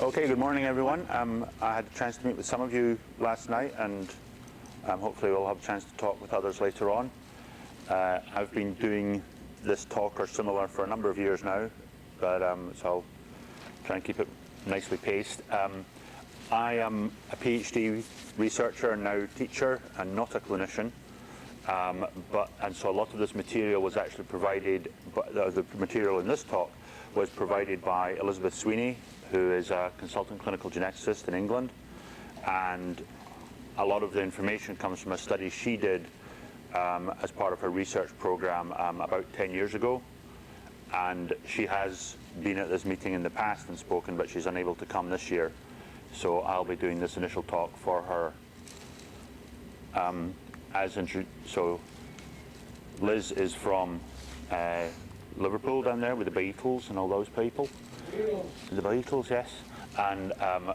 Okay, good morning everyone. I had a chance to meet with some of you last night, and hopefully we'll have a chance to talk with others later on. I've been doing this talk or similar for a number of years now, but so I'll try and keep it nicely paced. I am a PhD researcher and now teacher and not a clinician, and so a lot of this material was actually provided, the material in this talk was provided by Elizabeth Sweeney, who is a consultant clinical geneticist in England, and a lot of the information comes from a study she did as part of her research program about 10 years ago. And she has been at this meeting in the past and spoken, but she's unable to come this year. So I'll be doing this initial talk for her. So Liz is from Liverpool down there with the Beatles and all those people. The Beatles, yes. And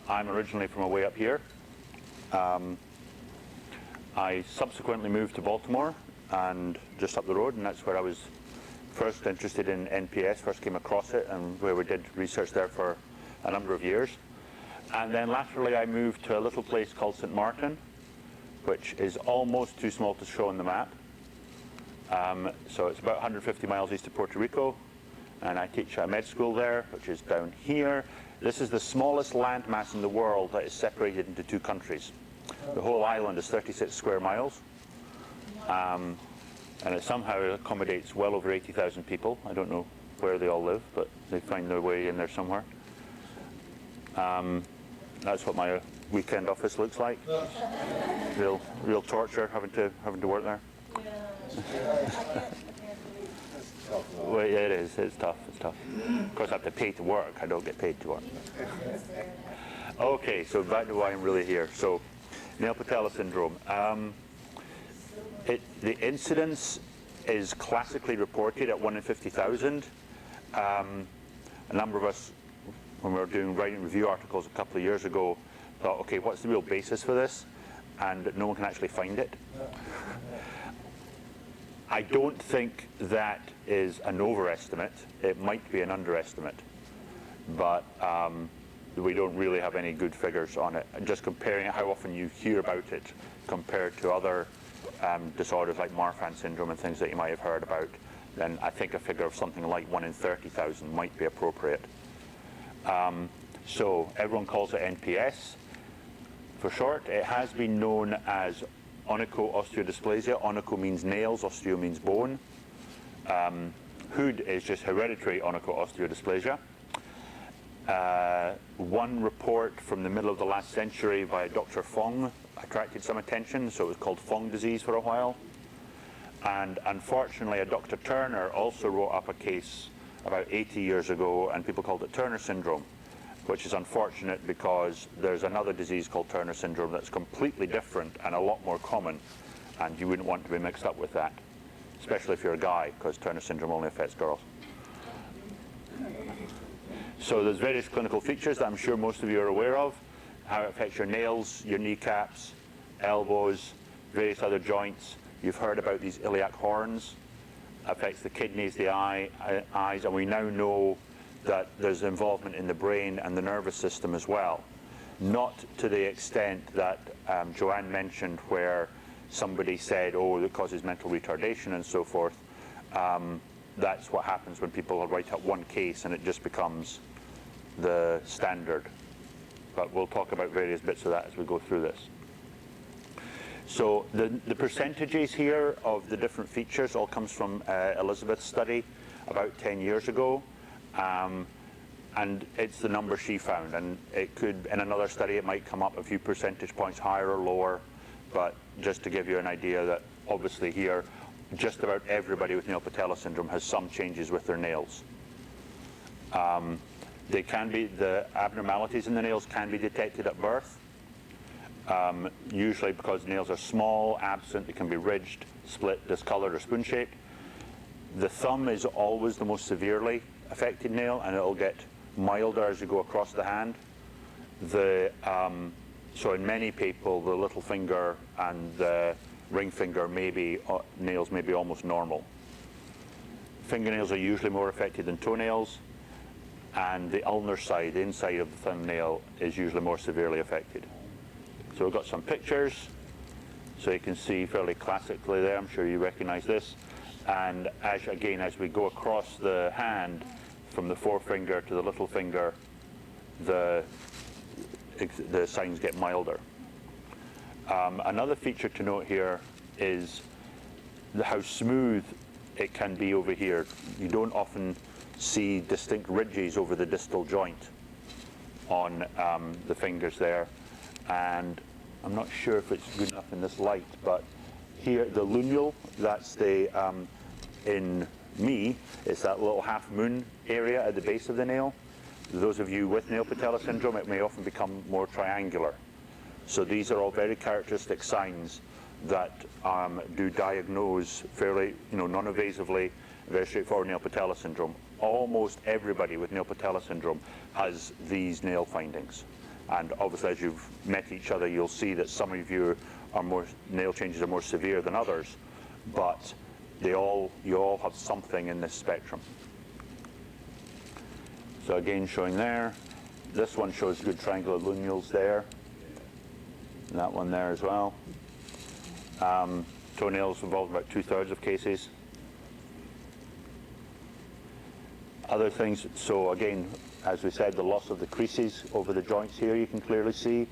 I'm originally from away up here. I subsequently moved to Baltimore and just up the road, and that's where I was first interested in NPS, first came across it, and where we did research there for a number of years. And then laterally I moved to a little place called St. Martin, which is almost too small to show on the map. So it's about 150 miles east of Puerto Rico, and I teach at a med school there, which is down here. This is the smallest landmass in the world that is separated into two countries. The whole island is 36 square miles, and it somehow accommodates well over 80,000 people. I don't know where they all live, but they find their way in there somewhere. That's what my weekend office looks like. Real torture having to work there. Well, yeah, it is. It's tough. It's tough. Of course, I have to pay to work. I don't get paid to work. Okay, so back to why I'm really here. So, Nail Patella Syndrome. The incidence is classically reported at 1 in 50,000. A number of us, when we were writing review articles a couple of years ago, thought, okay, what's the real basis for this? And no one can actually find it. I don't think that is an overestimate. It might be an underestimate, but we don't really have any good figures on it. Just comparing how often you hear about it compared to other disorders like Marfan syndrome and things that you might have heard about, then I think a figure of something like 1 in 30,000 might be appropriate. So everyone calls it NPS for short. It has been known as onycho-osteodysplasia. Onycho means nails, osteo means bone. Hood is just hereditary onycho-osteodysplasia. One report from the middle of the last century by Dr. Fong attracted some attention, so it was called Fong disease for a while. And unfortunately, a Dr. Turner also wrote up a case about 80 years ago, and people called it Turner syndrome, which is unfortunate because there's another disease called Turner syndrome that's completely different and a lot more common, and you wouldn't want to be mixed up with that, especially if you're a guy, because Turner syndrome only affects girls. So there's various clinical features that I'm sure most of you are aware of, how it affects your nails, your kneecaps, elbows, various other joints. You've heard about these iliac horns, affects the kidneys, the eyes, and we now know that there's involvement in the brain and the nervous system as well. Not to the extent that Joanne mentioned, where somebody said, oh, it causes mental retardation and so forth. That's what happens when people write up one case and it just becomes the standard. But we'll talk about various bits of that as we go through this. So the percentages here of the different features all comes from Elizabeth's study about 10 years ago. And it's the number she found, and it could, in another study, it might come up a few percentage points higher or lower, but just to give you an idea that obviously here, just about everybody with Nail Patella syndrome has some changes with their nails. The abnormalities in the nails can be detected at birth, usually because nails are small, absent, they can be ridged, split, discolored, or spoon-shaped. The thumb is always the most severely affected nail, and it'll get milder as you go across the hand. So in many people, the little finger and the ring finger nails may be almost normal. Fingernails are usually more affected than toenails. and the ulnar side, the inside of the thumbnail, is usually more severely affected. So we've got some pictures, so you can see fairly classically there. I'm sure you recognize this. And as we go across the hand, from the forefinger to the little finger, the signs get milder. Another feature to note here is how smooth it can be over here. You don't often see distinct ridges over the distal joint on the fingers there, and I'm not sure if it's good enough in this light, but here the luneal, that's the in me, it's that little half moon area at the base of the nail. Those of you with Nail Patella Syndrome, it may often become more triangular. So these are all very characteristic signs that do diagnose fairly, non-invasively, very straightforward Nail Patella Syndrome. Almost everybody with Nail Patella Syndrome has these nail findings. And obviously, as you've met each other, you'll see that some of you nail changes are more severe than others, but you all have something in this spectrum. So again, showing there, this one shows good triangular luneals there, and that one there as well. Toenails involved in about 2/3 of cases. Other things, so again, as we said, the loss of the creases over the joints here you can clearly see,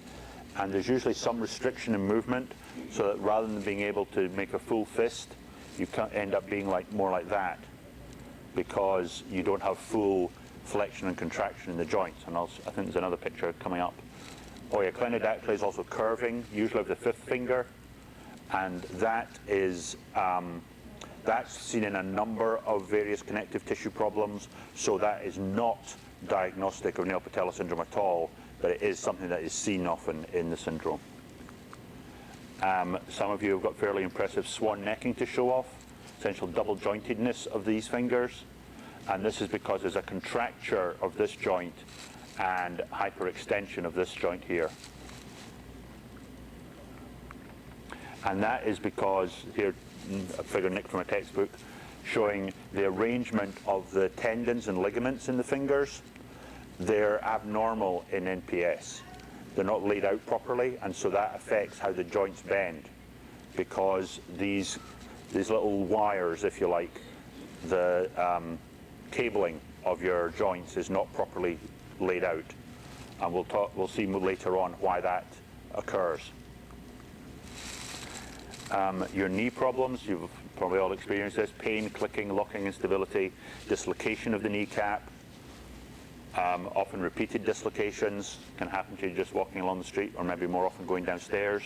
and there's usually some restriction in movement, so that rather than being able to make a full fist, you end up being more like that, because you don't have full flexion and contraction in the joints. And I think there's another picture coming up. Oh yeah, clenidactyly is also curving, usually of the fifth finger, and that is that's seen in a number of various connective tissue problems, so that is not diagnostic of Nail Patella Syndrome at all, but it is something that is seen often in the syndrome. Some of you have got fairly impressive swan necking to show off, essential double jointedness of these fingers, and this is because there's a contracture of this joint and hyperextension of this joint here. And that is because, here, a figure nicked from a textbook, showing the arrangement of the tendons and ligaments in the fingers. They're abnormal in NPS. They're not laid out properly, and so that affects how the joints bend, because these little wires, if you like, the cabling of your joints is not properly laid out, and we'll see later on why that occurs. Your knee problems, you've probably all experienced this: pain, clicking, locking instability, dislocation of the kneecap. Often repeated dislocations can happen to you just walking along the street, or maybe more often going downstairs.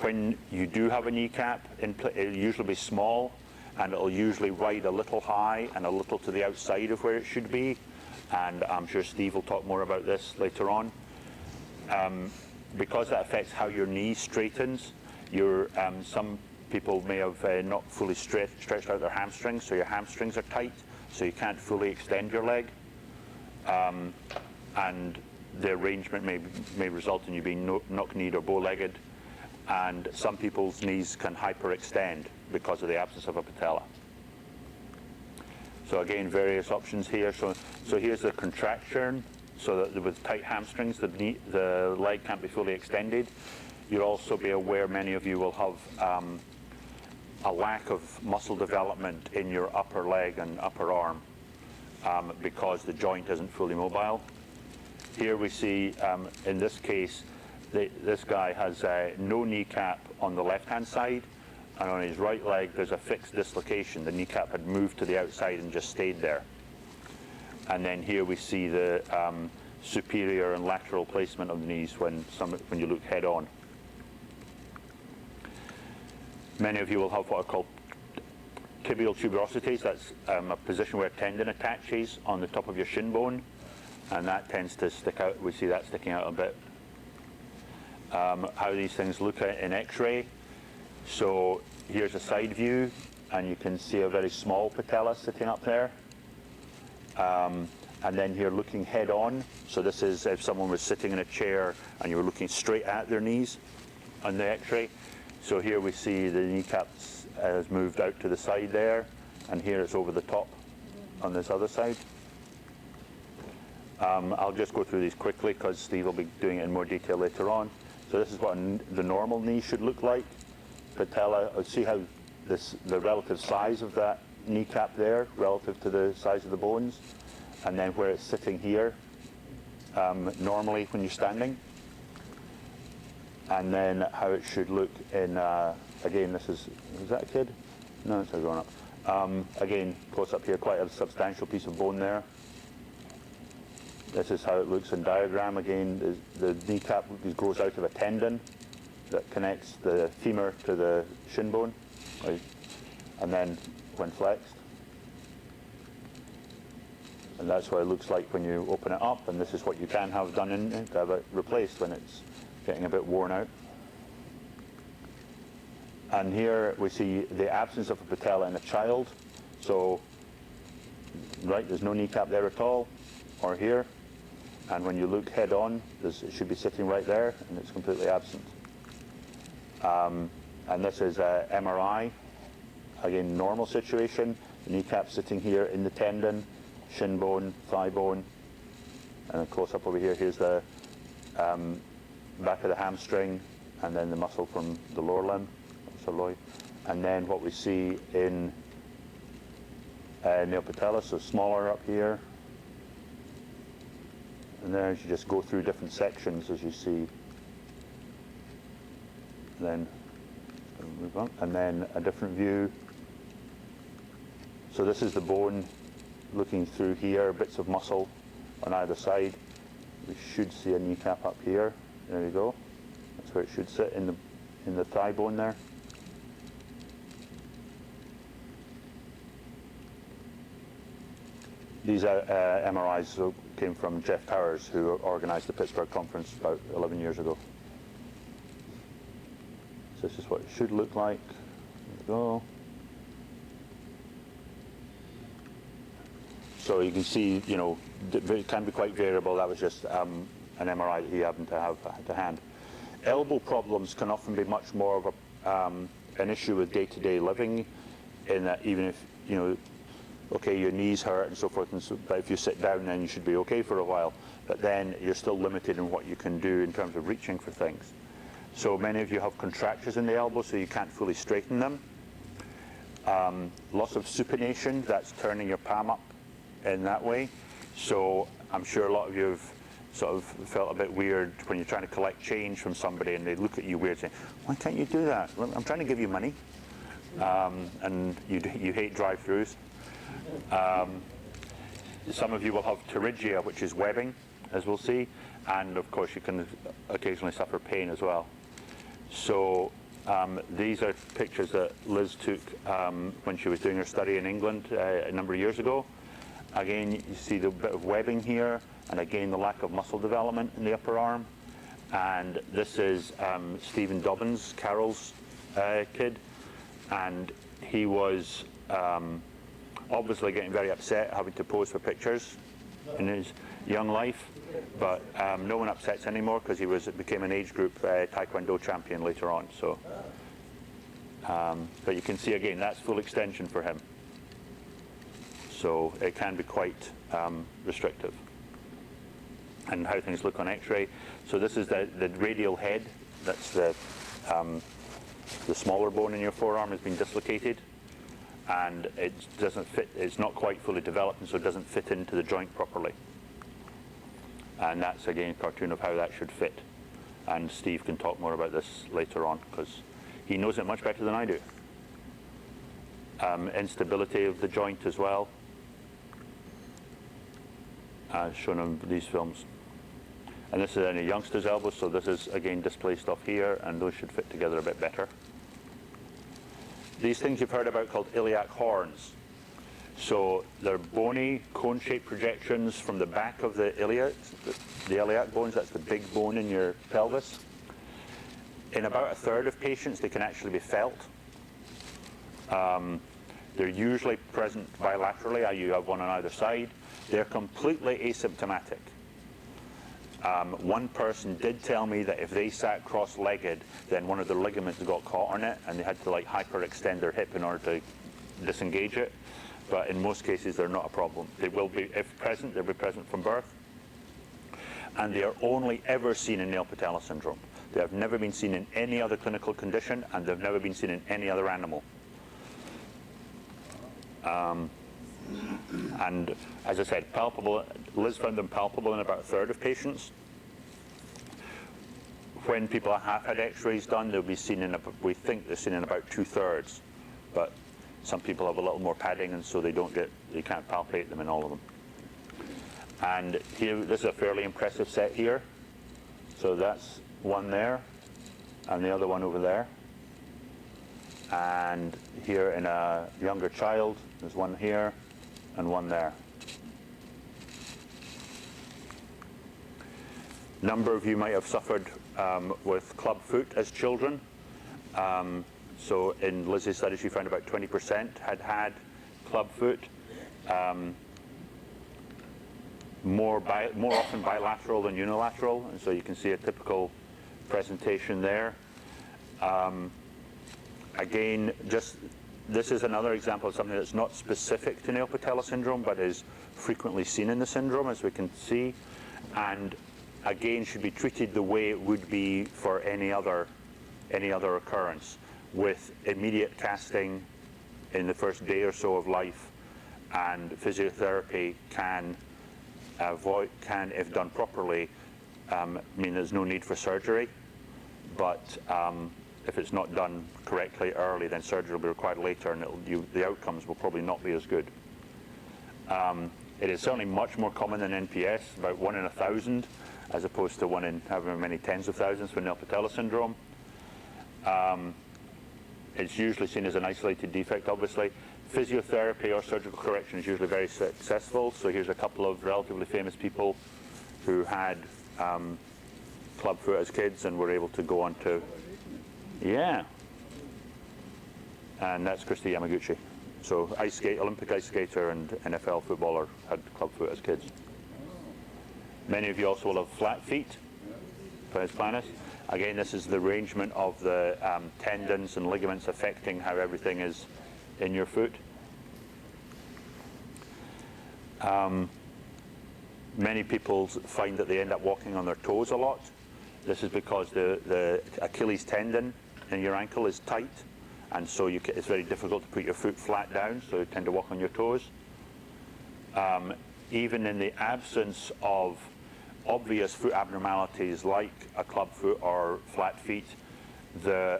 When you do have a kneecap, it'll usually be small, and it'll usually ride a little high and a little to the outside of where it should be, and I'm sure Steve will talk more about this later on. Because that affects how your knee straightens, some people may have not fully stretched out their hamstrings, so your hamstrings are tight, so you can't fully extend your leg, and the arrangement may result in you being knock-kneed or bow-legged, and some people's knees can hyperextend because of the absence of a patella. So again, various options here. So here's the contraction, so that with tight hamstrings, the leg can't be fully extended. You'll also be aware, many of you will have a lack of muscle development in your upper leg and upper arm because the joint isn't fully mobile. Here we see, in this case, this guy has no kneecap on the left-hand side, and on his right leg there's a fixed dislocation. The kneecap had moved to the outside and just stayed there. And then here we see the superior and lateral placement of the knees when you look head on. Many of you will have what are called tibial tuberosities. That's a position where a tendon attaches on the top of your shin bone, and that tends to stick out. We see that sticking out a bit. How these things look in X-ray. So here's a side view, and you can see a very small patella sitting up there. And then here looking head on, so this is if someone was sitting in a chair and you were looking straight at their knees on the X-ray. So here we see the kneecaps has moved out to the side there, and here it's over the top on this other side. I'll just go through these quickly because Steve will be doing it in more detail later on. So this is what the normal knee should look like. Patella, see how the relative size of that kneecap there relative to the size of the bones, and then where it's sitting here normally when you're standing, and then how it should look in, again, is that a kid? No, it's a grown up. Again, close up here, quite a substantial piece of bone there. This is how it looks in diagram. Again, the kneecap grows out of a tendon that connects the femur to the shin bone, right? And then when flexed. And that's what it looks like when you open it up, and this is what you can have done to have it replaced when it's getting a bit worn out. And here we see the absence of a patella in a child. So, right, there's no kneecap there at all, or here. And when you look head on, it should be sitting right there, and it's completely absent. And this is MRI. Again, normal situation. The kneecap sitting here in the tendon, shin bone, thigh bone. And a close up over here, here's the back of the hamstring, and then the muscle from the lower limb, sirloin. And then what we see in Nail Patella, so smaller up here. And then as you just go through different sections, as you see, then move on, and then a different view. So this is the bone looking through here, bits of muscle on either side. We should see a kneecap up here. There you go. That's where it should sit in the thigh bone there. These MRIs came from Jeff Powers, who organized the Pittsburgh conference about 11 years ago. So this is what it should look like. There we go. So you can see, you know, it can be quite variable. That was just an MRI that he happened to have to hand. Elbow problems can often be much more of an issue with day-to-day living, in that even if, you know, okay, your knees hurt and so forth, and so, but if you sit down, then you should be okay for a while. But then you're still limited in what you can do in terms of reaching for things. So many of you have contractures in the elbow, so you can't fully straighten them. Loss of supination, that's turning your palm up in that way. So I'm sure a lot of you have sort of felt a bit weird when you're trying to collect change from somebody and they look at you weird saying, why can't you do that? Well, I'm trying to give you money. And you hate drive-throughs. Some of you will have pterygia, which is webbing, as we'll see, and of course you can occasionally suffer pain as well. So these are pictures that Liz took when she was doing her study in England a number of years ago. Again, you see the bit of webbing here, and again the lack of muscle development in the upper arm. And this is Stephen Dobbins, Carol's kid, and he was obviously getting very upset having to pose for pictures in his young life, but no one upsets anymore because he became an age group Taekwondo champion later on. So, but you can see again that's full extension for him. So it can be quite restrictive. And how things look on X-ray. So this is the radial head. That's the smaller bone in your forearm has been dislocated, and it doesn't fit. It's not quite fully developed, and so it doesn't fit into the joint properly. And that's again a cartoon of how that should fit. And Steve can talk more about this later on because he knows it much better than I do. Instability of the joint as well, shown on these films. And this is in a youngster's elbow, so this is again displaced off here, and those should fit together a bit better. These things you've heard about called iliac horns. So they're bony, cone-shaped projections from the back of the iliac, the iliac bones. That's the big bone in your pelvis. In about a third of patients, they can actually be felt. They're usually present bilaterally, you have one on either side. They're completely asymptomatic. One person did tell me that if they sat cross-legged, then one of their ligaments got caught on it, and they had to like hyperextend their hip in order to disengage it. But in most cases, they're not a problem. They will be, if present, they'll be present from birth. and they are only ever seen in Nail Patella Syndrome. They have never been seen in any other clinical condition, and they've never been seen in any other animal. And as I said, palpable. Liz found them palpable in about a third of patients. When people have had x-rays done, they'll be seen in, we think they're seen in about 2/3, but some people have a little more padding, and so you can't palpate them in all of them. And here, this is a fairly impressive set here. So that's one there, and the other one over there. And here in a younger child, there's one here and one there. Number of you might have suffered with club foot as children. So in Lizzie's study, she found about 20% had club foot. More often bilateral than unilateral, and so you can see a typical presentation there. Again, this is another example of something that's not specific to Nail Patella Syndrome, but is frequently seen in the syndrome, as we can see, and again should be treated the way it would be for any other occurrence, with immediate casting in the first day or so of life, and physiotherapy can, if done properly, mean there's no need for surgery. But if it's not done correctly early, then surgery will be required later, and the outcomes will probably not be as good. It is certainly much more common than NPS, about 1 in 1,000, as opposed to 1 in however many tens of thousands for Nail Patella Syndrome. It's usually seen as an isolated defect, obviously. Physiotherapy or surgical correction is usually very successful. So here's a couple of relatively famous people who had clubfoot as kids and were able to go on to, yeah. And that's Christy Yamaguchi. So Olympic ice skater and NFL footballer had clubfoot as kids. Many of you also will have flat feet, Pes Planus. Again, this is the arrangement of the tendons and ligaments affecting how everything is in your foot. Many people find that they end up walking on their toes a lot. This is because the Achilles tendon in your ankle is tight, and so it's very difficult to put your foot flat down, so you tend to walk on your toes. Even in the absence of obvious foot abnormalities like a club foot or flat feet, the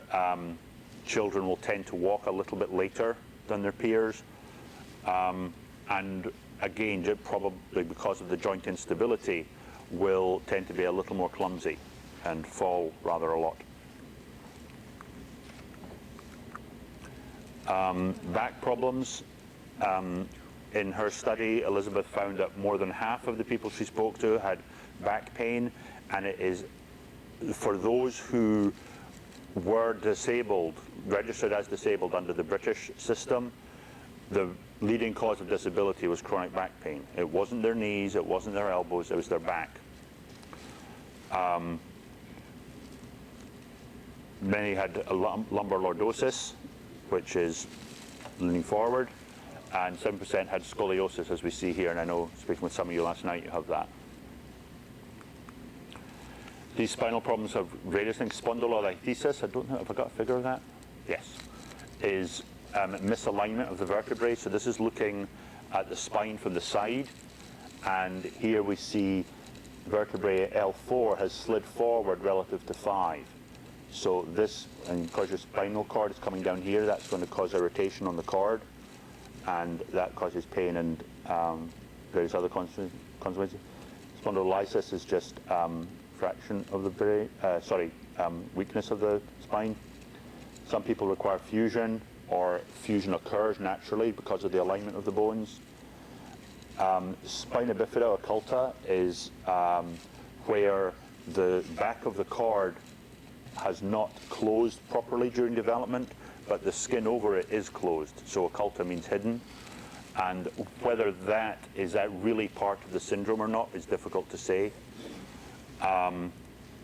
children will tend to walk a little bit later than their peers, and again, probably because of the joint instability, will tend to be a little more clumsy and fall rather a lot. Back problems. In her study, Elizabeth found that more than half of the people she spoke to had back pain, and it is for those who were disabled, registered as disabled under the British system, the leading cause of disability was chronic back pain. It wasn't their knees, it wasn't their elbows, it was their back. Many had a lumbar lordosis, which is leaning forward, and 7% had scoliosis, as we see here, and I know, speaking with some of you last night, you have that. These spinal problems have various things. Spondylolisthesis, I don't know, have I got a figure of that? Yes. Is misalignment of the vertebrae. So this is looking at the spine from the side, and here we see vertebrae L4 has slid forward relative to 5. So this, and because your spinal cord is coming down here, that's going to cause irritation on the cord, and that causes pain and various other consequences. Spondylolysis is just fraction of the brain, weakness of the spine. Some people require fusion, or fusion occurs naturally because of the alignment of the bones. Spina bifida occulta is where the back of the cord has not closed properly during development, but the skin over it is closed. So occulta means hidden. And whether that is really part of the syndrome or not is difficult to say,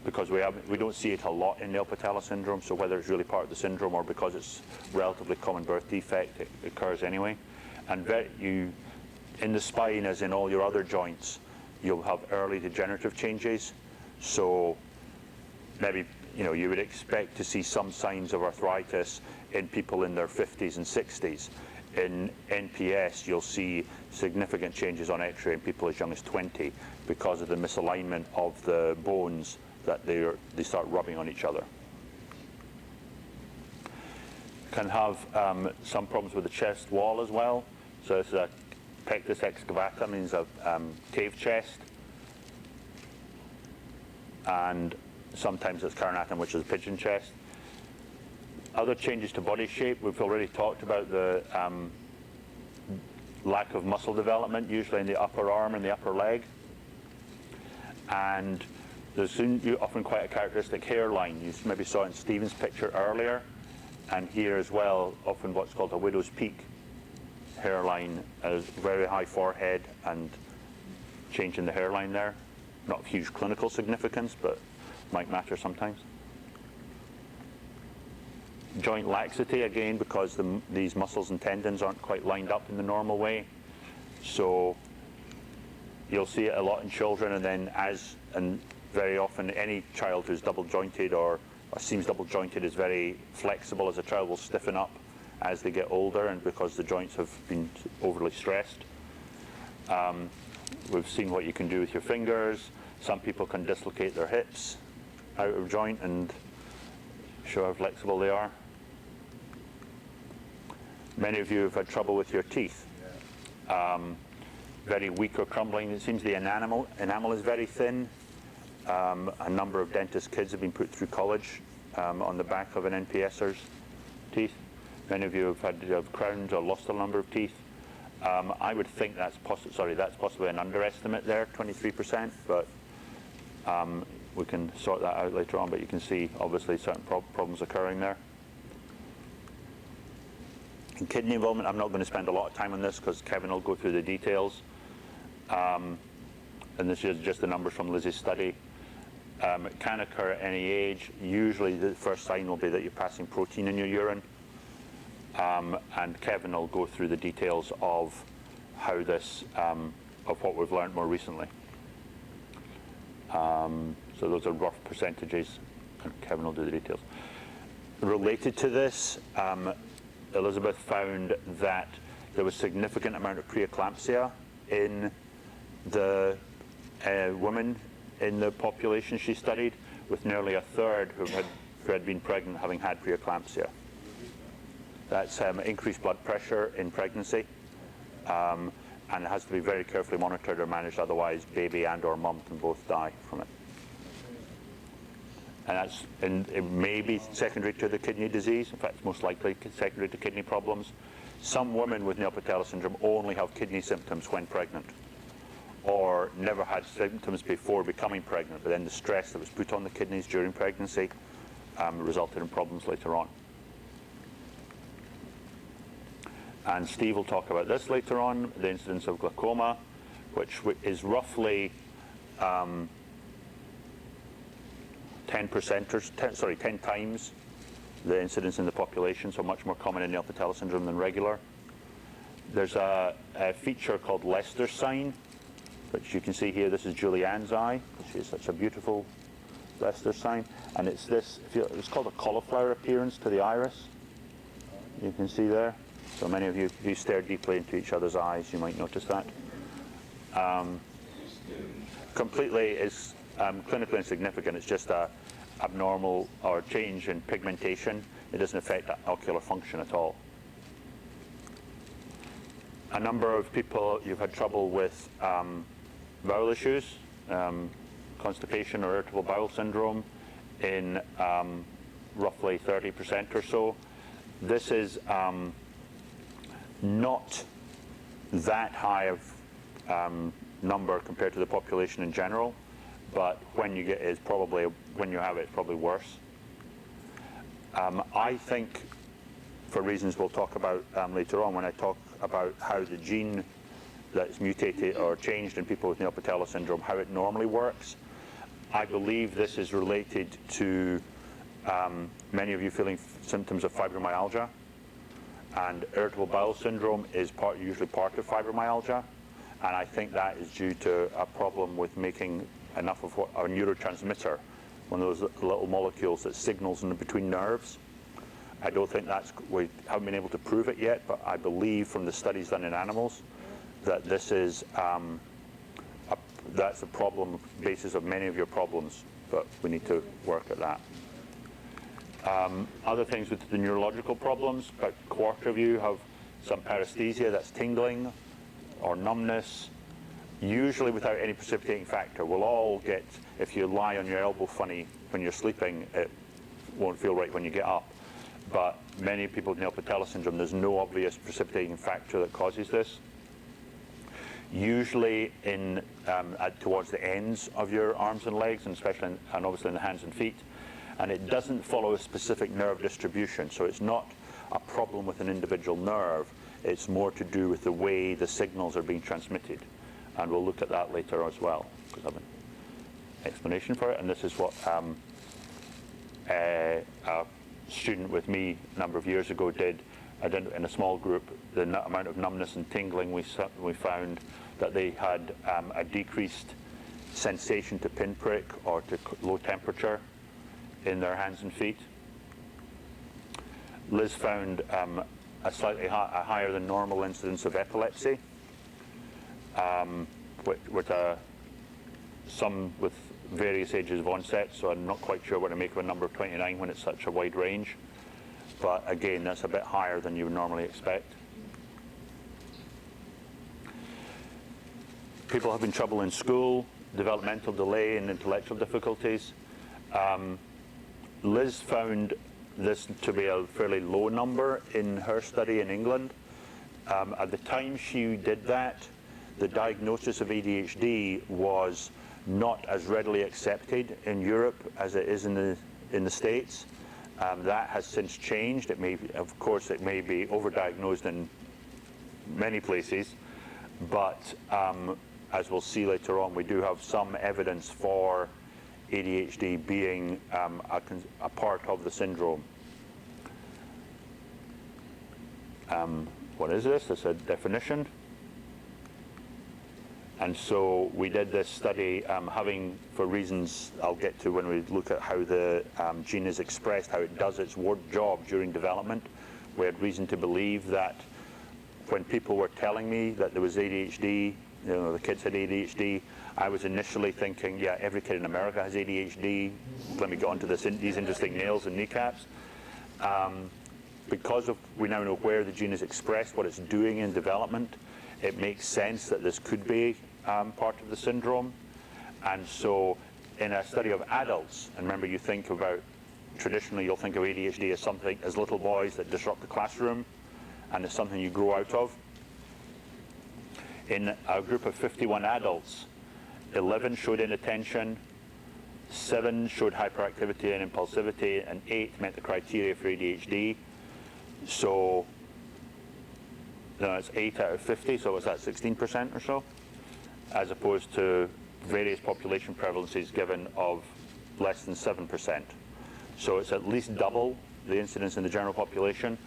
because we don't see it a lot in Nail Patella Syndrome, so whether it's really part of the syndrome or because it's relatively common birth defect, it occurs anyway. And in the spine, as in all your other joints, you'll have early degenerative changes. So maybe you would expect to see some signs of arthritis in people in their 50s and 60s. In NPS, you'll see significant changes on X-ray in people as young as 20 because of the misalignment of the bones that they start rubbing on each other. Can have some problems with the chest wall as well. So this is a pectus excavata, means a cave chest. And sometimes it's carinatum, which is a pigeon chest. Other changes to body shape, we've already talked about the lack of muscle development, usually in the upper arm and the upper leg. And there's often quite a characteristic hairline. You maybe saw it in Stephen's picture earlier. And here as well, often what's called a widow's peak hairline, a very high forehead and change in the hairline there. Not of huge clinical significance, but might matter sometimes. Joint laxity, again, because these muscles and tendons aren't quite lined up in the normal way. So you'll see it a lot in children, and then and very often any child who's double jointed or seems double jointed is very flexible as a child, will stiffen up as they get older, and because the joints have been overly stressed. We've seen what you can do with your fingers. Some people can dislocate their hips out of joint and show how flexible they are. Many of you have had trouble with your teeth. Very weak or crumbling. It seems the enamel is very thin. A number of dentist kids have been put through college on the back of an NPSer's teeth. Many of you have crowned or lost a number of teeth. I would think that's possibly an underestimate there, 23%, but we can sort that out later on. But you can see obviously certain problems occurring there. In kidney involvement, I'm not going to spend a lot of time on this because Kevin will go through the details. And this is just the numbers from Lizzie's study. It can occur at any age. Usually the first sign will be that you're passing protein in your urine. And Kevin will go through the details of how this, of what we've learned more recently. So those are rough percentages, and Kevin will do the details. Related to this, Elizabeth found that there was significant amount of preeclampsia in the women in the population she studied, with nearly a third who had been pregnant having had preeclampsia. That's increased blood pressure in pregnancy, and it has to be very carefully monitored or managed, otherwise baby and or mum can both die from it. And it may be secondary to the kidney disease. In fact, it's most likely secondary to kidney problems. Some women with Nail Patella Syndrome only have kidney symptoms when pregnant, or never had symptoms before becoming pregnant, but then the stress that was put on the kidneys during pregnancy resulted in problems later on. And Steve will talk about this later on, the incidence of glaucoma, which is roughly 10 times the incidence in the population, so much more common in Nail Patella Syndrome than regular. There's a feature called Lester's sign, which you can see here. This is Julianne's eye. She has such a beautiful Lester's sign. And it's this, it's called a cauliflower appearance to the iris. You can see there. So many of you, if you stare deeply into each other's eyes, you might notice that. Completely is clinically insignificant. It's just a abnormal or change in pigmentation. It doesn't affect ocular function at all. A number of people, you've had trouble with bowel issues, constipation or irritable bowel syndrome in roughly 30% or so. This is not that high of number compared to the population in general, but when you have it, it's probably worse. I think, for reasons we'll talk about later on when I talk about how the gene that's mutated or changed in people with Nail Patella Syndrome, how it normally works, I believe this is related to many of you feeling symptoms of fibromyalgia. And irritable bowel syndrome is usually part of fibromyalgia, and I think that is due to a problem with making enough of what our neurotransmitter, one of those little molecules that signals in between nerves. I don't think we haven't been able to prove it yet, but I believe from the studies done in animals that this is that's a problem, basis of many of your problems, but we need to work at that. Other things with the neurological problems, about a quarter of you have some paresthesia, that's tingling or numbness, usually without any precipitating factor. We'll all get, if you lie on your elbow funny when you're sleeping, it won't feel right when you get up. But many people with Nail Patella Syndrome, there's no obvious precipitating factor that causes this. Usually towards the ends of your arms and legs, and especially and obviously in the hands and feet. And it doesn't follow a specific nerve distribution, so it's not a problem with an individual nerve. It's more to do with the way the signals are being transmitted. And we'll look at that later as well, because I have an explanation for it. And this is what a student with me a number of years ago did in a small group. The amount of numbness and tingling we found that they had a decreased sensation to pinprick or to low temperature in their hands and feet. Liz found a slightly higher than normal incidence of epilepsy, with some with various ages of onset, so I'm not quite sure what to make of a number of 29 when it's such a wide range. But again, that's a bit higher than you would normally expect. People having trouble in school, developmental delay and intellectual difficulties. Liz found this to be a fairly low number in her study in England. At the time she did that, the diagnosis of ADHD was not as readily accepted in Europe as it is in the States. That has since changed. It may, of course, it may be overdiagnosed in many places, but as we'll see later on, we do have some evidence for ADHD being a part of the syndrome. What is this? It's a definition. And so we did this study having, for reasons I'll get to when we look at how the gene is expressed, how it does its job during development. We had reason to believe that when people were telling me that there was ADHD, the kids had ADHD, I was initially thinking, yeah, every kid in America has ADHD. Let me get onto these interesting nails and kneecaps. Because we now know where the gene is expressed, what it's doing in development, it makes sense that this could be part of the syndrome. And so in a study of adults, and remember you think about, traditionally you'll think of ADHD as something, as little boys that disrupt the classroom, and it's something you grow out of. In a group of 51 adults, 11 showed inattention, 7 showed hyperactivity and impulsivity, and 8 met the criteria for ADHD. So it's 8 out of 50, so was that 16% or so? As opposed to various population prevalences given of less than 7%. So it's at least double the incidence in the general population.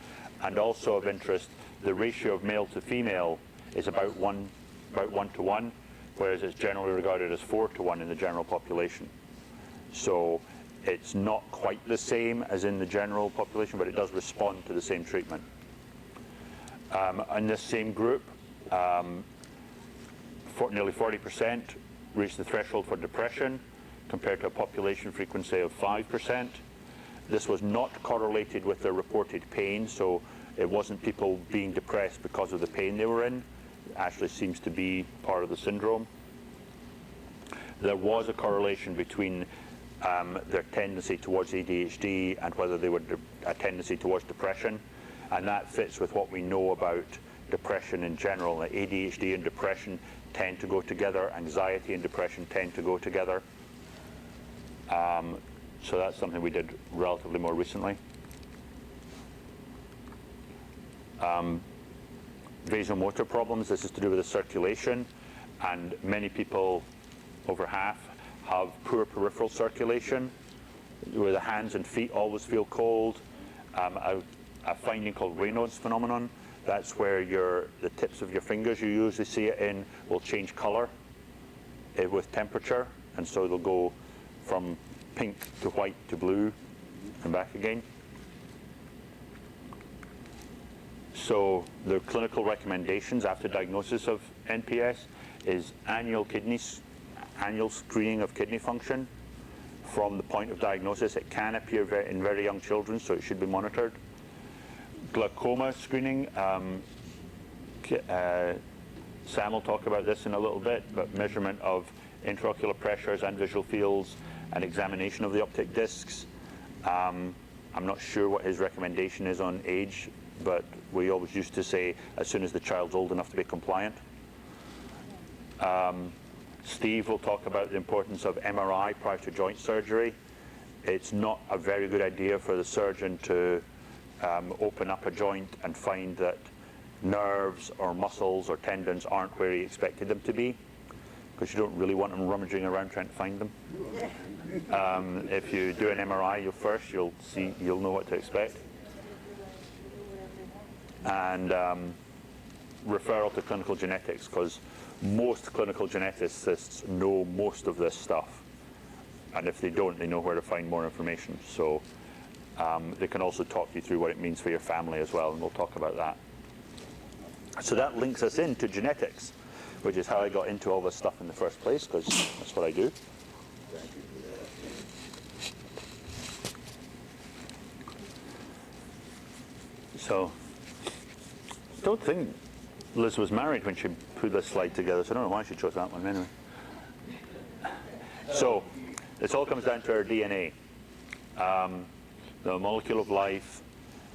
And also of interest, the ratio of male to female is about 1 to 1, whereas it's generally regarded as 4 to 1 in the general population. So it's not quite the same as in the general population, but it does respond to the same treatment. In this same group, nearly 40% reached the threshold for depression, compared to a population frequency of 5%. This was not correlated with their reported pain, so it wasn't people being depressed because of the pain they were in. It actually seems to be part of the syndrome. There was a correlation between their tendency towards ADHD and whether they were a tendency towards depression, and that fits with what we know about depression in general. That ADHD and depression tend to go together, anxiety and depression tend to go together. So that's something we did relatively more recently. Vasomotor problems, this is to do with the circulation, and many people, over half, have poor peripheral circulation, where the hands and feet always feel cold. A finding called Raynaud's phenomenon, That's where the tips of your fingers, you usually see it in, will change color with temperature, and so they'll go from pink to white to blue and back again. So the clinical recommendations after diagnosis of NPS is annual screening of kidney function from the point of diagnosis. It can appear in very young children, so it should be monitored. Glaucoma screening, Sam will talk about this in a little bit, but measurement of intraocular pressures and visual fields and examination of the optic discs. I'm not sure what his recommendation is on age, but we always used to say as soon as the child's old enough to be compliant. Steve will talk about the importance of MRI prior to joint surgery. It's not a very good idea for the surgeon to open up a joint and find that nerves or muscles or tendons aren't where he expected them to be, because you don't really want them rummaging around trying to find them. If you do an MRI you'll know what to expect. And referral to clinical genetics, because most clinical geneticists know most of this stuff, and if they don't, they know where to find more information. So they can also talk you through what it means for your family as well, and we'll talk about that. So that links us into genetics, which is how I got into all this stuff in the first place, because that's what I do. Thank you for that. So I don't think Liz was married when she put this slide together, so I don't know why she chose that one anyway. So this all comes down to our DNA. The molecule of life,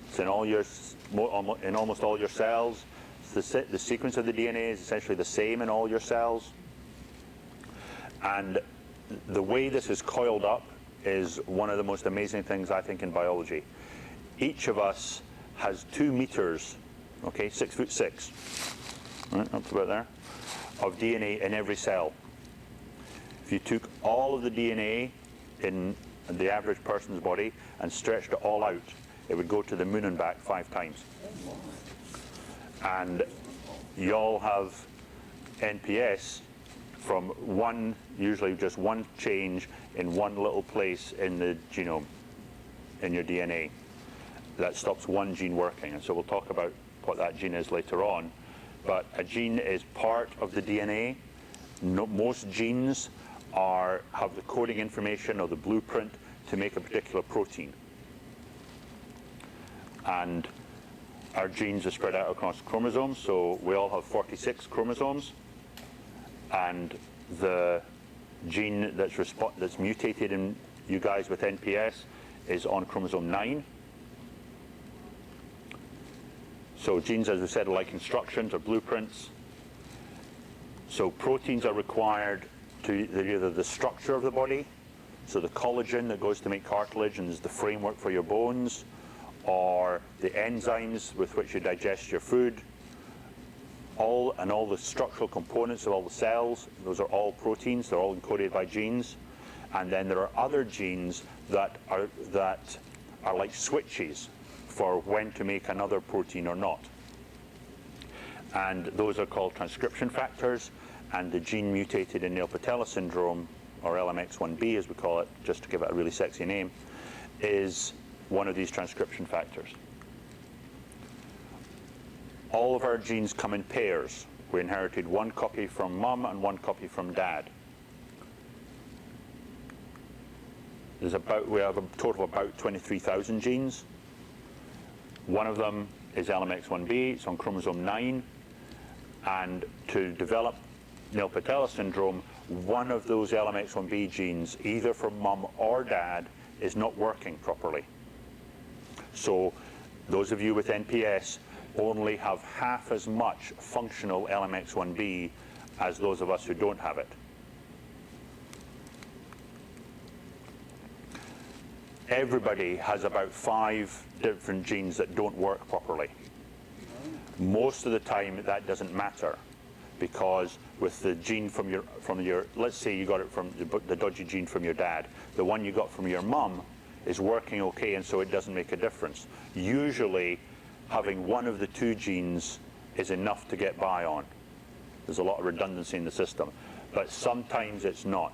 it's in almost all your cells. The sequence of the DNA is essentially the same in all your cells. And the way this is coiled up is one of the most amazing things, I think, in biology. Each of us has 2 meters, okay, 6'6", right, up to about there, of DNA in every cell. If you took all of the DNA in the average person's body and stretched it all out, it would go to the moon and back 5 times. And you all have NPS from usually just one change in one little place in the genome, in your DNA. That stops one gene working, and so we'll talk about what that gene is later on. But a gene is part of the DNA. Most genes have the coding information or the blueprint to make a particular protein. And our genes are spread out across chromosomes, so we all have 46 chromosomes. And the gene that's mutated in you guys with NPS is on chromosome 9. So genes, as we said, are like instructions or blueprints. So proteins are required they're either the structure of the body, so the collagen that goes to make cartilage and is the framework for your bones, or the enzymes with which you digest your food, all the structural components of all the cells. Those are all proteins. They're all encoded by genes. And then there are other genes that are like switches for when to make another protein or not. And those are called transcription factors. And the gene mutated in Nail Patella Syndrome, or LMX1B as we call it, just to give it a really sexy name, is one of these transcription factors. All of our genes come in pairs. We inherited one copy from mum and one copy from dad. We have a total of about 23,000 genes. One of them is LMX1B, it's on chromosome 9. And to develop Nail Patella Syndrome, one of those LMX1B genes, either from mum or dad, is not working properly. So those of you with NPS only have half as much functional LMX1B as those of us who don't have it. Everybody has about 5 different genes that don't work properly. Most of the time that doesn't matter, because with the gene from your let's say you got it from the dodgy gene from your dad, the one you got from your mum is working okay, and so it doesn't make a difference. Usually having one of the two genes is enough to get by on. There's a lot of redundancy in the system, but sometimes it's not.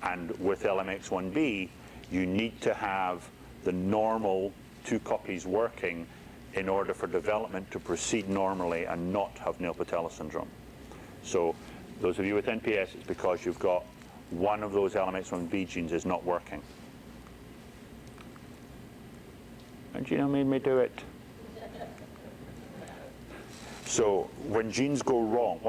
And with LMX1B, you need to have the normal 2 copies working in order for development to proceed normally and not have Nail Patella syndrome. So those of you with NPS, it's because you've got one of those LMX1B genes is not working. And Gina made me do it. So when genes go wrong,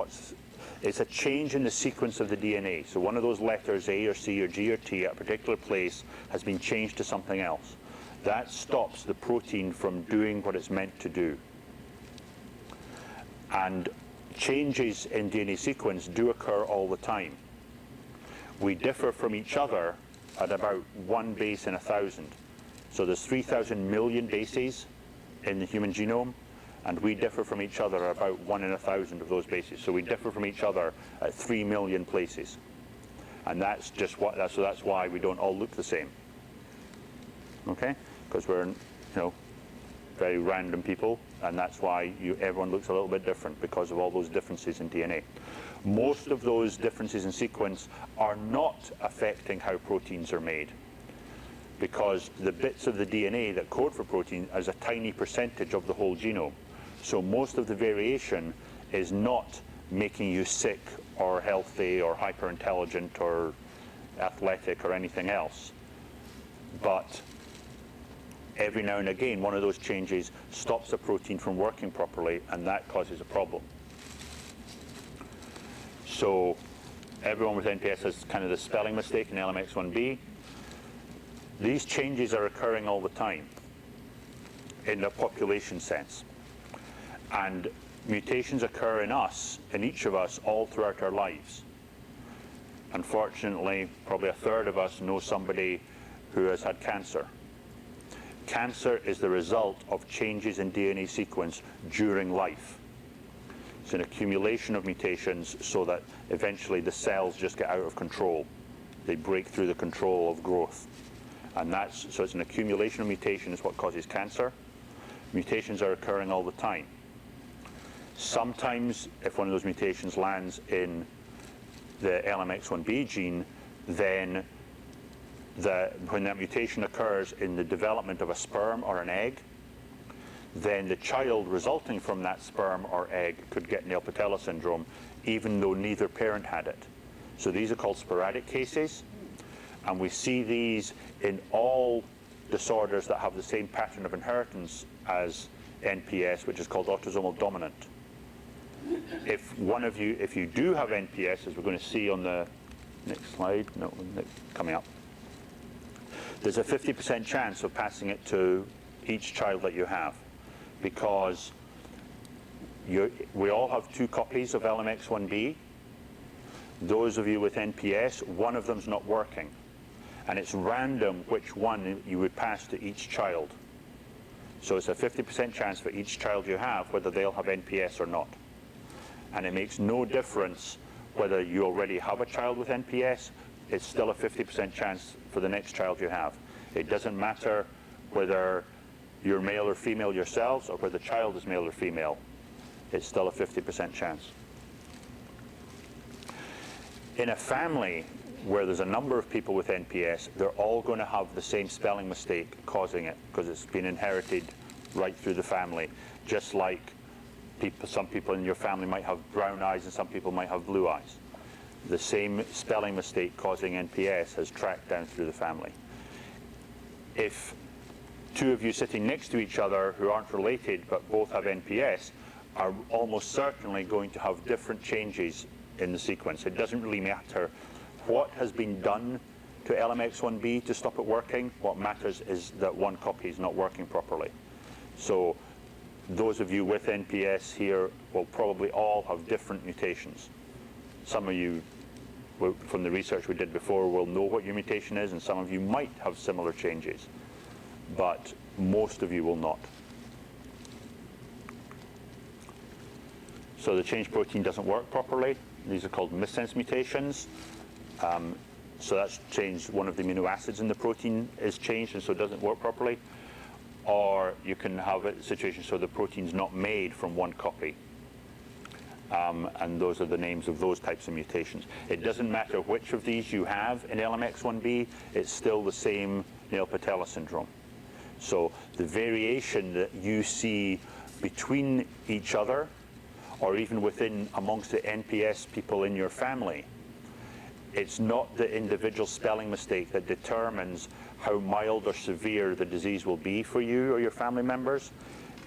it's a change in the sequence of the DNA. So one of those letters, A or C or G or T, at a particular place has been changed to something else. That stops the protein from doing what it's meant to do. And changes in DNA sequence do occur all the time. We differ from each other at about 1 base in 1,000. So there's 3,000 million bases in the human genome, and we differ from each other at about 1 in 1,000 of those bases. So we differ from each other at 3 million places. And that's just so that's why we don't all look the same. Okay? Because we're, very random people, and that's why everyone looks a little bit different, because of all those differences in DNA. Most of those differences in sequence are not affecting how proteins are made, because the bits of the DNA that code for protein is a tiny percentage of the whole genome. So most of the variation is not making you sick or healthy or hyper intelligent or athletic or anything else. But every now and again, one of those changes stops a protein from working properly, and that causes a problem. So everyone with NPS has kind of the spelling mistake in LMX1B. These changes are occurring all the time in a population sense. And mutations occur in us, in each of us, all throughout our lives. Unfortunately, probably a third of us know somebody who has had cancer. Cancer is the result of changes in DNA sequence during life. It's an accumulation of mutations so that eventually the cells just get out of control. They break through the control of growth. And so it's an accumulation of mutations what causes cancer. Mutations are occurring all the time. Sometimes, if one of those mutations lands in the LMX1B gene, then when that mutation occurs in the development of a sperm or an egg, then the child resulting from that sperm or egg could get Nail Patella syndrome, even though neither parent had it. So these are called sporadic cases, and we see these in all disorders that have the same pattern of inheritance as NPS, which is called autosomal dominant. If you do have NPS, as we're going to see on the next slide, coming up, there's a 50% chance of passing it to each child that you have, because we all have 2 copies of LMX1B. Those of you with NPS, one of them's not working, and it's random which one you would pass to each child. So it's a 50% chance for each child you have whether they'll have NPS or not. And it makes no difference whether you already have a child with NPS, it's still a 50% chance for the next child you have. It doesn't matter whether you're male or female yourselves or whether the child is male or female. It's still a 50% chance. In a family where there's a number of people with NPS, they're all going to have the same spelling mistake causing it, because it's been inherited right through the family. Just like some people in your family might have brown eyes and some people might have blue eyes. The same spelling mistake causing NPS has tracked down through the family. If 2 of you sitting next to each other who aren't related but both have NPS are almost certainly going to have different changes in the sequence. It doesn't really matter what has been done to LMX1B to stop it working. What matters is that one copy is not working properly. So those of you with NPS here will probably all have different mutations. Some of you, from the research we did before, will know what your mutation is, and some of you might have similar changes, but most of you will not. So the change protein doesn't work properly. These are called missense mutations. So that's changed, one of the amino acids in the protein is changed, and so it doesn't work properly. or you can have a situation so the protein's not made from one copy. And those are the names of those types of mutations. It doesn't matter which of these you have in LMX1B, it's still the same Nail Patella syndrome. So the variation that you see between each other, or even within amongst the NPS people in your family, it's not the individual spelling mistake that determines how mild or severe the disease will be for you or your family members.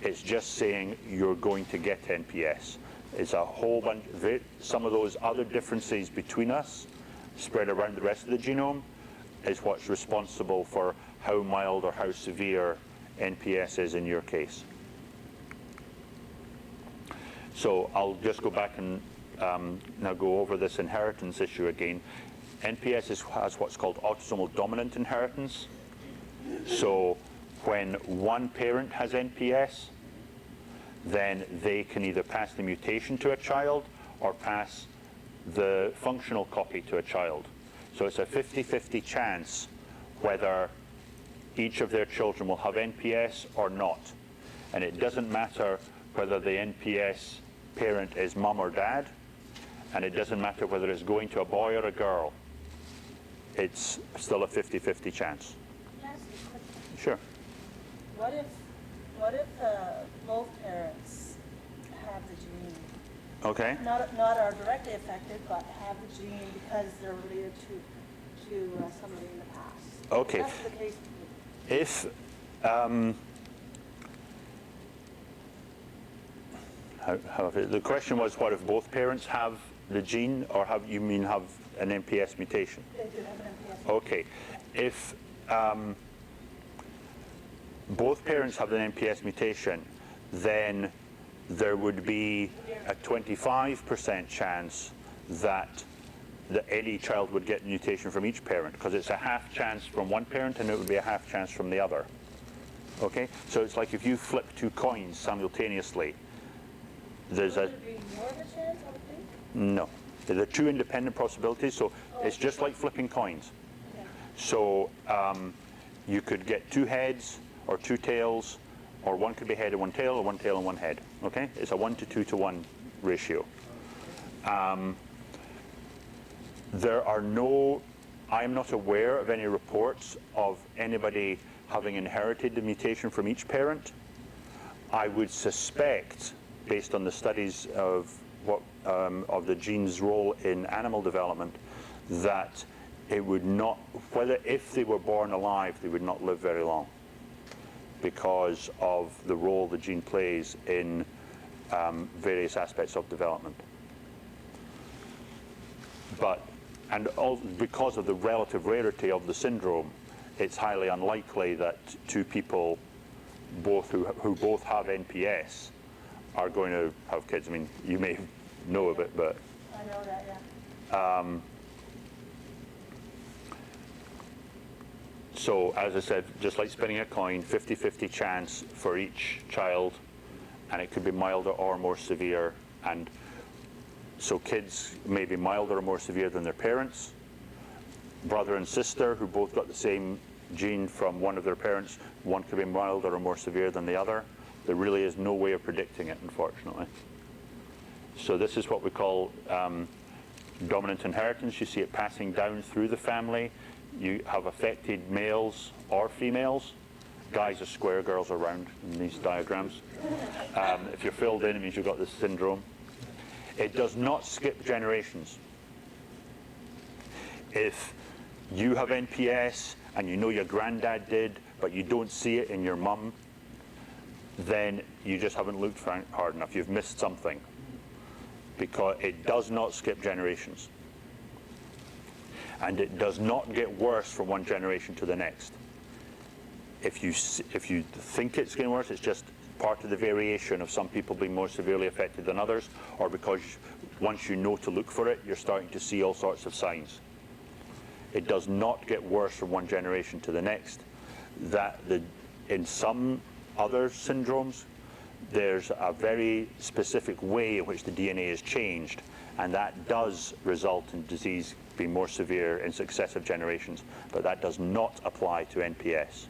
It's just saying you're going to get NPS. It's a whole bunch, some of those other differences between us spread around the rest of the genome is what's responsible for how mild or how severe NPS is in your case. So I'll just go back and now go over this inheritance issue again. NPS has what's called autosomal dominant inheritance. So when one parent has NPS, then they can either pass the mutation to a child or pass the functional copy to a child. So it's a 50-50 chance whether each of their children will have NPS or not. And it doesn't matter whether the NPS parent is mum or dad, and it doesn't matter whether it's going to a boy or a girl. It's still a 50-50 chance. Can I ask you a question? Sure. What if both parents have the gene? Okay. Not are directly affected, but have the gene because they're related to somebody in the past. Okay. That's the case. If the question was, what if both parents have the gene, or have an NPS mutation? They do have an MPS. Okay. If both parents have an NPS mutation, then there would be a 25% chance that any child would get the mutation from each parent, because it's a half chance from one parent and it would be a half chance from the other. Okay? So it's like if you flip two coins simultaneously, there's Would it be more of a chance, I would think? no. There are two independent possibilities, so it's just like flipping coins. Okay. So you could get two heads or two tails, or one could be head and one tail, or one tail and one head. Okay? It's a 1 to 2 to 1 ratio. There are I'm not aware of any reports of anybody having inherited the mutation from each parent. I would suspect, based on the studies of of the gene's role in animal development, that it would not, if they were born alive, they would not live very long, because of the role the gene plays in various aspects of development. Because of the relative rarity of the syndrome, it's highly unlikely that two people who both have NPS are going to have kids. I mean, you may know of it, but I know that, yeah. so as I said, just like spinning a coin, 50-50 chance for each child, and it could be milder or more severe. And so kids may be milder or more severe than their parents. Brother and sister who both got the same gene from one of their parents, one could be milder or more severe than the other. There really is no way of predicting it, unfortunately. So this is what we call dominant inheritance. You see it passing down through the family. You have affected males or females. Guys are square, girls are round in these diagrams. If you're filled in, it means you've got this syndrome. It does not skip generations. If you have NPS and you know your granddad did, but you don't see it in your mum, then you just haven't looked hard enough. You've missed something, because it does not skip generations. And it does not get worse from one generation to the next. If you think it's getting worse, it's just part of the variation of some people being more severely affected than others, or because once you know to look for it, you're starting to see all sorts of signs. It does not get worse from one generation to the next. In some other syndromes, there's a very specific way in which the DNA is changed, and that does result in disease being more severe in successive generations, but that does not apply to NPS.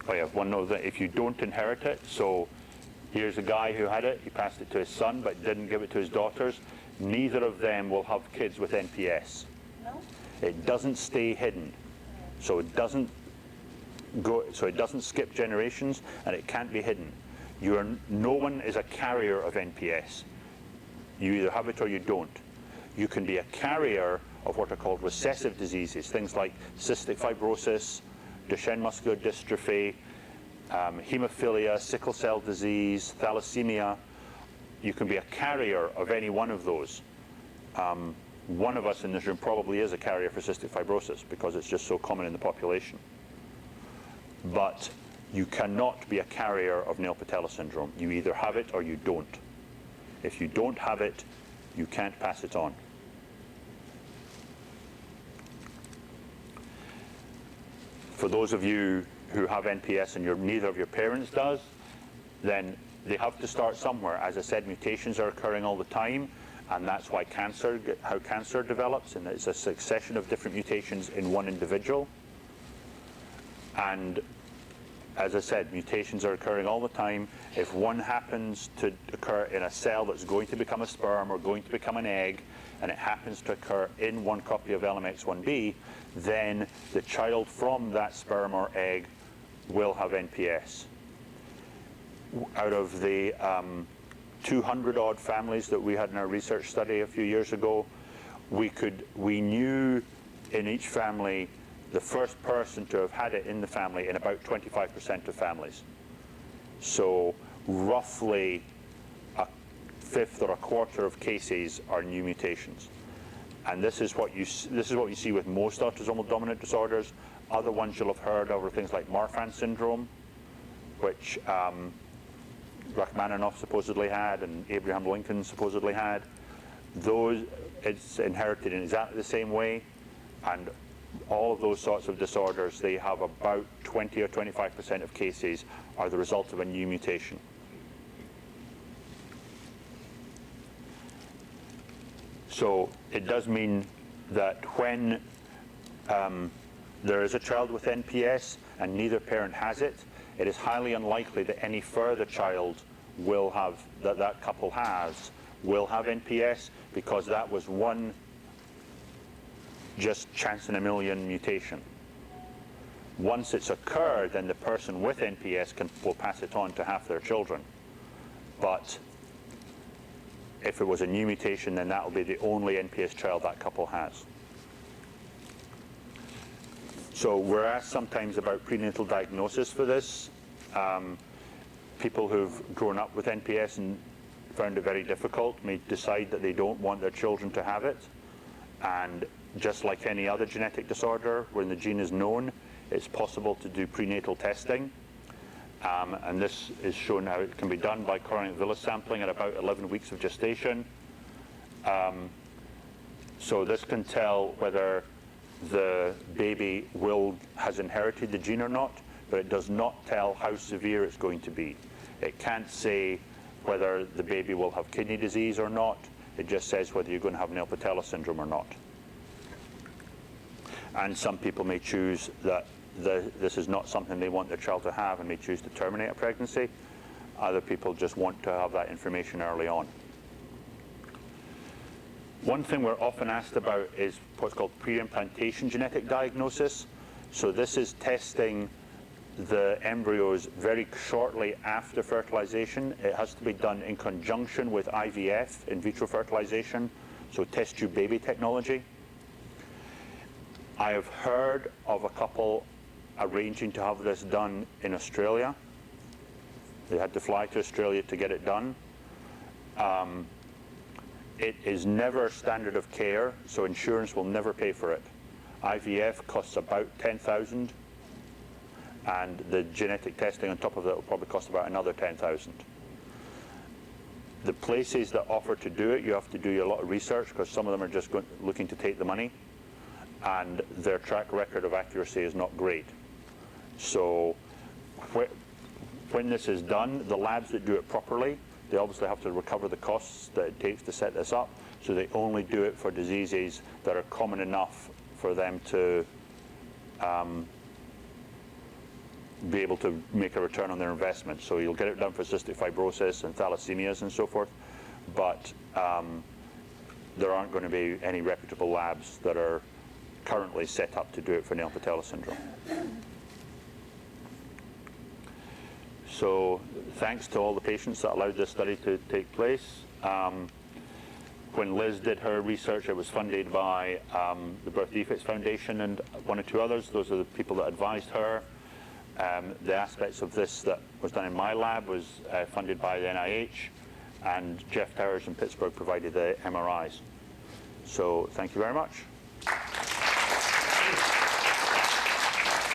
Oh yeah, one knows that if you don't inherit it, so here's a guy who had it, he passed it to his son but didn't give it to his daughters, neither of them will have kids with NPS. No? It doesn't stay hidden, so it doesn't skip generations, and it can't be hidden. No one is a carrier of NPS. You either have it or you don't. You can be a carrier of what are called recessive diseases, things like cystic fibrosis, Duchenne muscular dystrophy, hemophilia, sickle cell disease, thalassemia. You can be a carrier of any one of those. One of us in this room probably is a carrier for cystic fibrosis because it's just so common in the population. But you cannot be a carrier of Nail Patella Syndrome. You either have it or you don't. If you don't have it, you can't pass it on. For those of you who have NPS and neither of your parents does, then they have to start somewhere. As I said, mutations are occurring all the time, and that's why how cancer develops, and it's a succession of different mutations in one individual. And as I said, mutations are occurring all the time. If one happens to occur in a cell that's going to become a sperm or going to become an egg, and it happens to occur in one copy of LMX1B, then the child from that sperm or egg will have NPS. Out of the 200 odd families that we had in our research study a few years ago, we knew in each family the first person to have had it in the family in about 25% of families. So roughly a fifth or a quarter of cases are new mutations. And this is what you see with most autosomal dominant disorders. Other ones you'll have heard of are things like Marfan syndrome, which Rachmaninoff supposedly had and Abraham Lincoln supposedly had. It's inherited in exactly the same way, and all of those sorts of disorders, they have about 20 or 25% of cases are the result of a new mutation. So it does mean that when there is a child with NPS and neither parent has it, it is highly unlikely that any further child will have, that couple will have NPS, because that was one just chance in a million mutation. Once it's occurred, then the person with NPS will pass it on to half their children. But if it was a new mutation, then that will be the only NPS child that couple has. So we're asked sometimes about prenatal diagnosis for this. People who've grown up with NPS and found it very difficult may decide that they don't want their children to have it. And just like any other genetic disorder, when the gene is known, it's possible to do prenatal testing. And this is shown how it can be done by coronary villus sampling at about 11 weeks of gestation. So this can tell whether the baby has inherited the gene or not, but it does not tell how severe it's going to be. It can't say whether the baby will have kidney disease or not. It just says whether you're going to have Nail Patella Syndrome or not. And some people may choose that this is not something they want their child to have and may choose to terminate a pregnancy. Other people just want to have that information early on. One thing we're often asked about is what's called pre-implantation genetic diagnosis. So this is testing the embryos very shortly after fertilization. It has to be done in conjunction with IVF, in vitro fertilization, so test tube baby technology. I have heard of a couple arranging to have this done in Australia. They had to fly to Australia to get it done. It is never standard of care, so insurance will never pay for it. IVF costs about $10,000, and the genetic testing on top of that will probably cost about another $10,000. The places that offer to do it, you have to do a lot of research, because some of them are just looking to take the money, and their track record of accuracy is not great. So when this is done, the labs that do it properly, they obviously have to recover the costs that it takes to set this up, so they only do it for diseases that are common enough for them to be able to make a return on their investment. So you'll get it done for cystic fibrosis and thalassemias and so forth, but there aren't going to be any reputable labs that are currently set up to do it for Nail Patella Syndrome. So thanks to all the patients that allowed this study to take place. When Liz did her research, it was funded by the Birth Defects Foundation and one or two others. Those are the people that advised her. The aspects of this that was done in my lab was funded by the NIH, and Jeff Towers in Pittsburgh provided the MRIs. So thank you very much.